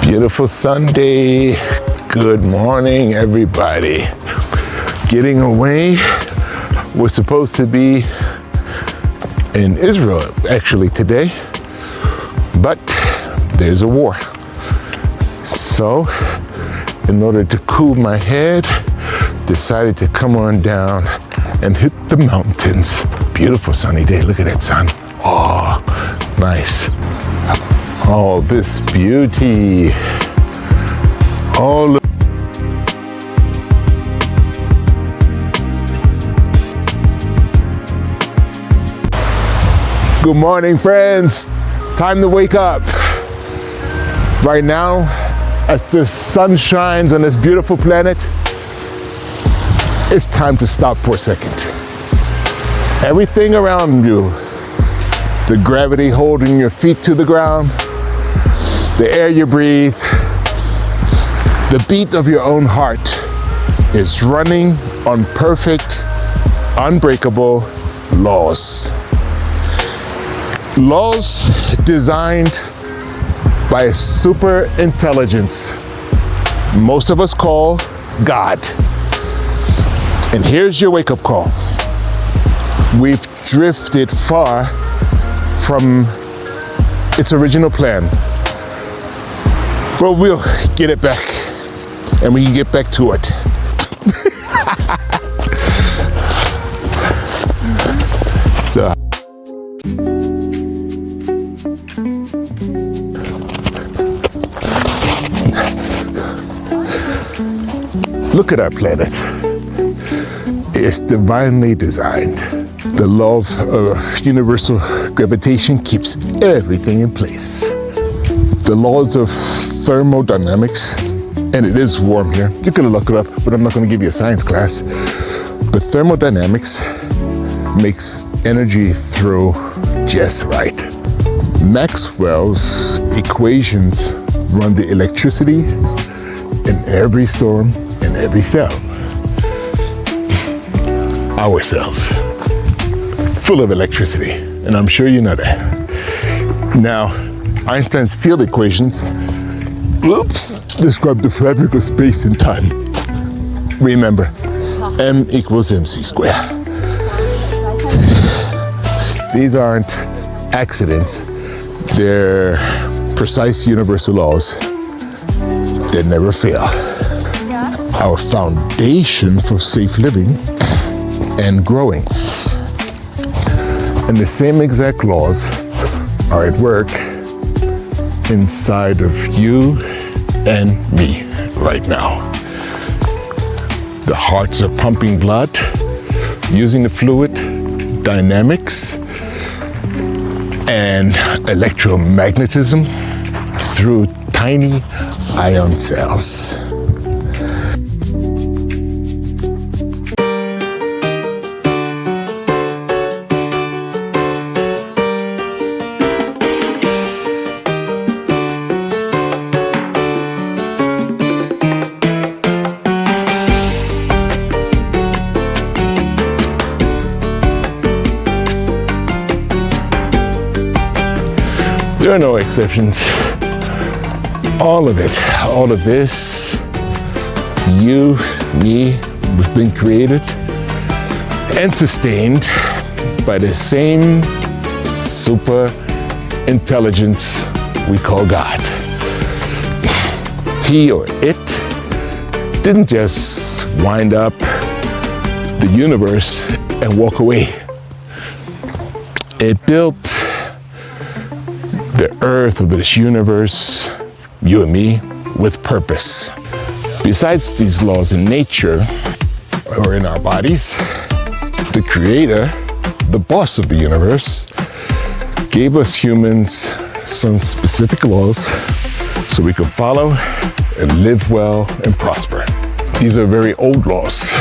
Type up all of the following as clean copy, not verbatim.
Beautiful Sunday. Good morning, everybody. Getting away. We're supposed to be in Israel actually today, but there's a war. So, in order to cool my head, decided to come on down and hit the mountains. Beautiful sunny day. Look at that sun. Oh, nice. Oh, this beauty. Oh, look. Good morning, friends. Time to wake up. Right now, as the sun shines on this beautiful planet, it's time to stop for a second. Everything around you, the gravity holding your feet to the ground, the air you breathe, the beat of your own heart is running on perfect, unbreakable laws. Laws designed by a super intelligence most of us call God. And here's your wake-up call. We've drifted far from its original plan. But we'll get it back, and we can get back to it. So, look at our planet. It's divinely designed. The law of universal gravitation keeps everything in place. The laws of thermodynamics, and it is warm here. You can look it up, but I'm not going to give you a science class. But thermodynamics makes energy flow just right. Maxwell's equations run the electricity in every storm, in every cell. Our cells, full of electricity, and I'm sure you know that. Now, Einstein's field equations, describe the fabric of space and time. Remember, M equals mc squared. These aren't accidents. They're precise universal laws that never fail. Our foundation for safe living and growing. And the same exact laws are at work inside of you and me right now. The hearts are pumping blood, using the fluid dynamics and electromagnetism through tiny ion cells. There are no exceptions. All of it, all of this, you, me, we've been created and sustained by the same super intelligence we call God. He or it didn't just wind up the universe and walk away. It built the earth of this universe, you and me, with purpose. Besides these laws in nature or in our bodies, the creator, the boss of the universe, gave us humans some specific laws so we can follow and live well and prosper. These are very old laws.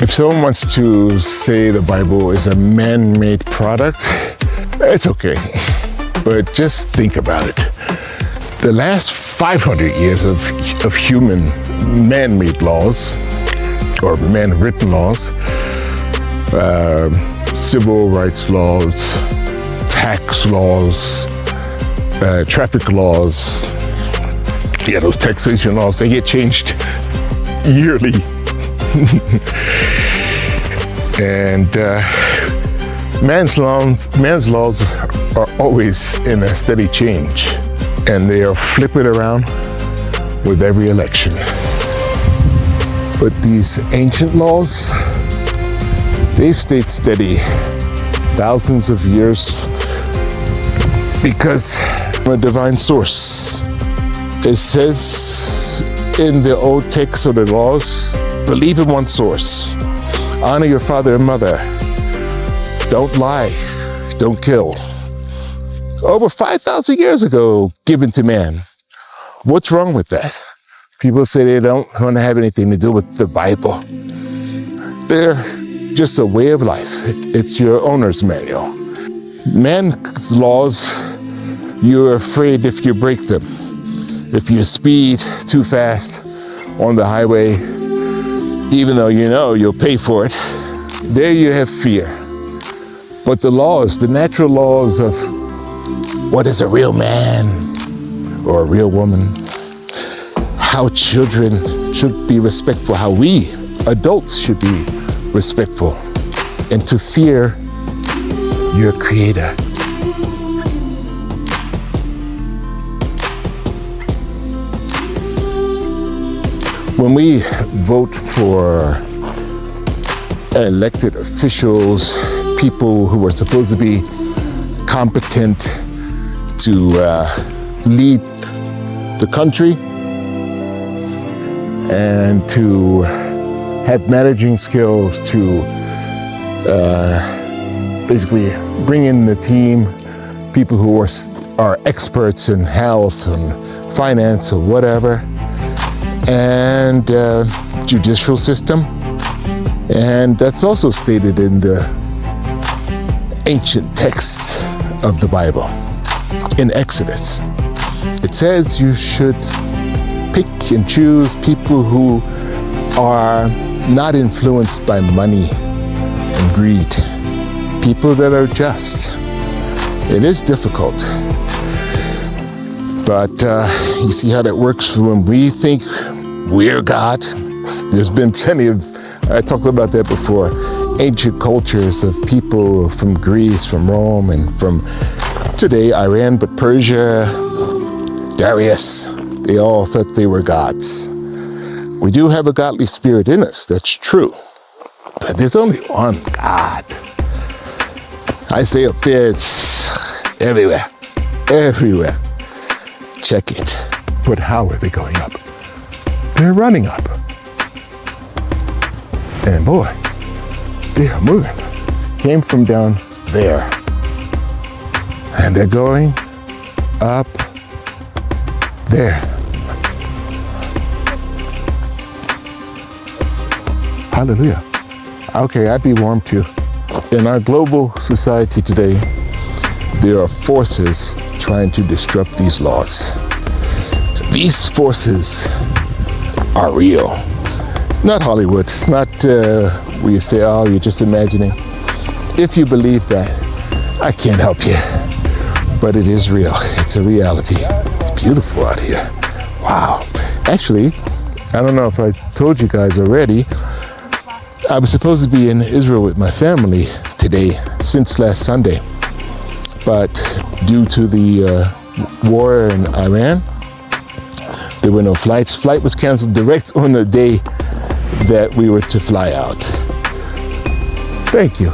If someone wants to say the Bible is a man-made product, it's okay. But just think about it. The last 500 years of human man-made laws, or man-written laws, civil rights laws, tax laws, traffic laws, Yeah, those taxation laws, they get changed yearly. And man's laws are always in a steady change, and they are flipping around with every election. But these ancient laws, they've stayed steady thousands of years because of a divine source. It says in the old text of the laws, believe in one source. Honor your father and mother. Don't lie. Don't kill. Over 5,000 years ago, given to man. What's wrong with that? People say they don't want to have anything to do with the Bible. They're just a way of life. It's your owner's manual. Man's laws, you're afraid if you break them. If you speed too fast on the highway, even though you know you'll pay for it, there you have fear. But the laws, the natural laws of what is a real man or a real woman, how children should be respectful, how we adults should be respectful, and to fear your Creator. When we vote for elected officials, people who are supposed to be competent to lead the country and to have managing skills, to basically bring in the team, people who are experts in health and finance or whatever, and judicial system. And that's also stated in the ancient texts of the Bible. In Exodus, it says you should pick and choose people who are not influenced by money and greed, people that are just. It is difficult, but you see how that works when we think we're God. There's been plenty of, I talked about that before, ancient cultures of people from Greece, from Rome, and from today Iran, but Persia, Darius, they all thought they were gods. We do have a godly spirit in us, that's true, but there's only one God. I say up there, it's everywhere, everywhere. Check it. But how are they going up? They're running up. And boy, they are moving. Came from down there. And they're going up there. Hallelujah. Okay, I'd be warm too. In our global society today, there are forces trying to disrupt these laws. These forces are real. Not Hollywood. It's not where you say, oh, you're just imagining. If you believe that, I can't help you. But it is real. It's a reality. It's beautiful out here. Wow. Actually, I don't know if I told you guys already, I was supposed to be in Israel with my family today, since last Sunday. But due to the war in Iran, there were no flights. Flight was canceled direct on the day that we were to fly out. Thank you.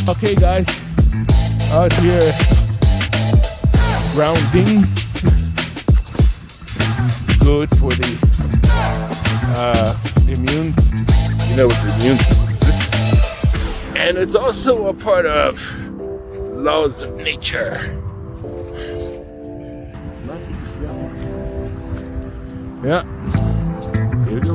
Okay guys, out here rounding good for the immune, with the immune system. And it's also a part of laws of nature. Yeah. Here we go.